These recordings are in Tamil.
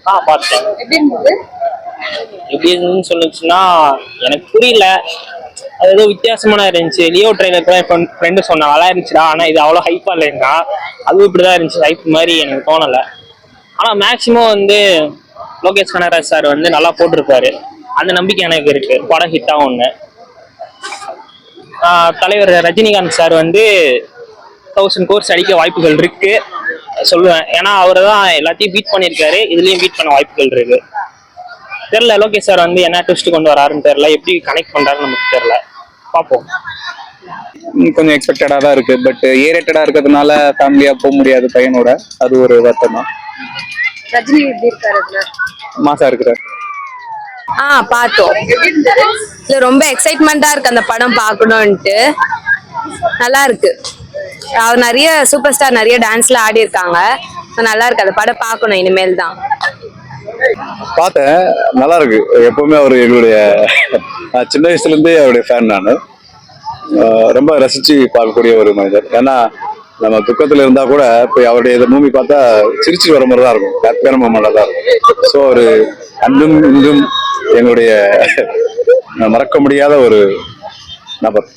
பார்த்தேன். எப்படி இருந்தது? எப்படி இருந்துன்னு சொல்லுச்சுன்னா எனக்கு புரியல. அது ஏதோ வித்தியாசமான இருந்துச்சு. லியோ ட்ரெயிலர் கூட என் ஃப்ரெண்டு சொன்னா நல்லா இருந்துச்சுடா, ஆனால் இது அவ்வளோ ஹைப்பாக இல்லைன்னா அதுவும் இப்படிதான் இருந்துச்சு. ஹைப் மாதிரி எனக்கு தோணலை. ஆனால் மேக்சிமம் வந்து லோகேஷ் கனகராஜ் சார் வந்து நல்லா போட்டிருப்பாரு. அந்த நம்பிக்கை எனக்கு இருக்கு, படம் ஹிட் ஆகும்னு. தலைவர் ரஜினிகாந்த் சார் வந்து 1000 கோர்ஸ் அடிக்க வாய்ப்புகள் இருக்கு சொல்லுவேன். ஏன்னா அவரை தான் எல்லாத்தையும் பீட் பண்ணியிருக்காரு, இதுலயும் பீட் பண்ண வாய்ப்புகள் இருக்கு. தெரியல லோகேஷ் சார் வந்து என்ன ட்விஸ்ட் கொண்டு வராருன்னு தெரியல, எப்படி கனெக்ட் பண்றாருன்னு நமக்கு தெரியல. பார்ப்போம். கொஞ்சம் எக்ஸ்பெக்டடா தான் இருக்கு. பட் ஏரேட்டடா இருக்கிறதுனால ஃபேமிலியா போக முடியாது பையனோட. அது ஒரு வருத்தம் தான். ரஜினி எப்படி இருக்காரு? மாசா இருக்கிறார். பார்த்தோம். இல்ல ரொம்ப எக்ஸைட்மெண்டா இருக்கு அந்த படம் பார்க்கணும்ட்டு. நல்லா இருக்கு. அவர் நிறைய சூப்பர் ஸ்டார் நிறைய டான்ஸ்ல ஆடி இருக்காங்க. நல்லா இருக்கு அந்த படம் பார்க்கணும் இனிமேல் தான். பார்த்தேன், நல்லா இருக்கு. எப்பவுமே அவர் எங்களுடைய சின்ன வயசுல இருந்தே அவருடைய ஃபேன். நான் ரொம்ப ரசிச்சு பார்க்கக்கூடிய ஒரு மனிதர். ஏன்னா நம்ம துக்கத்துல இருந்தா கூட போய் அவருடைய இதை மூவி பார்த்தா சிரிச்சு வர மாதிரி தான் இருக்கும். ஹாப்பியான மூமெண்டா தான் இருக்கும். ஸோ ஒரு அன்றும் இன்றும் எங்களுடைய மறக்க முடியாத ஒரு நபர்.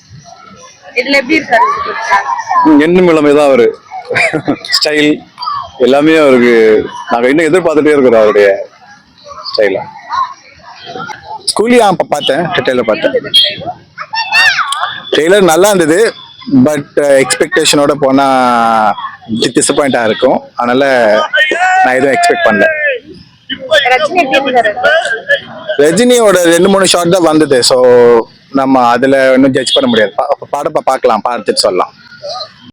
இதுல எப்படி இருக்காரு? என்னும் இளமைதான் அவரு. ஸ்டைல் எல்லாமே அவருக்கு நாங்க இன்னும் எதிர்பார்த்துட்டே இருக்கிறோம் அவருடைய ஸ்டைல. ஸ்கூலியா பார்த்தேன், ட்ரெய்லர் பார்த்தேன். ட்ரெய்லர் நல்லா இருந்தது. பட் எக்ஸ்பெக்டேஷனோட போனா டிசப்பாயிண்டா இருக்கும். அதனால நான் எதுவும் எக்ஸ்பெக்ட் பண்ணல. ரஜினியோட 2-3 ஷாட் தான் வந்தது. ஸோ நம்ம அதுல இன்னும் ஜட்ஜ் பண்ண முடியாது. படப்பை பார்க்கலாம், பார்த்துட்டு சொல்லலாம்.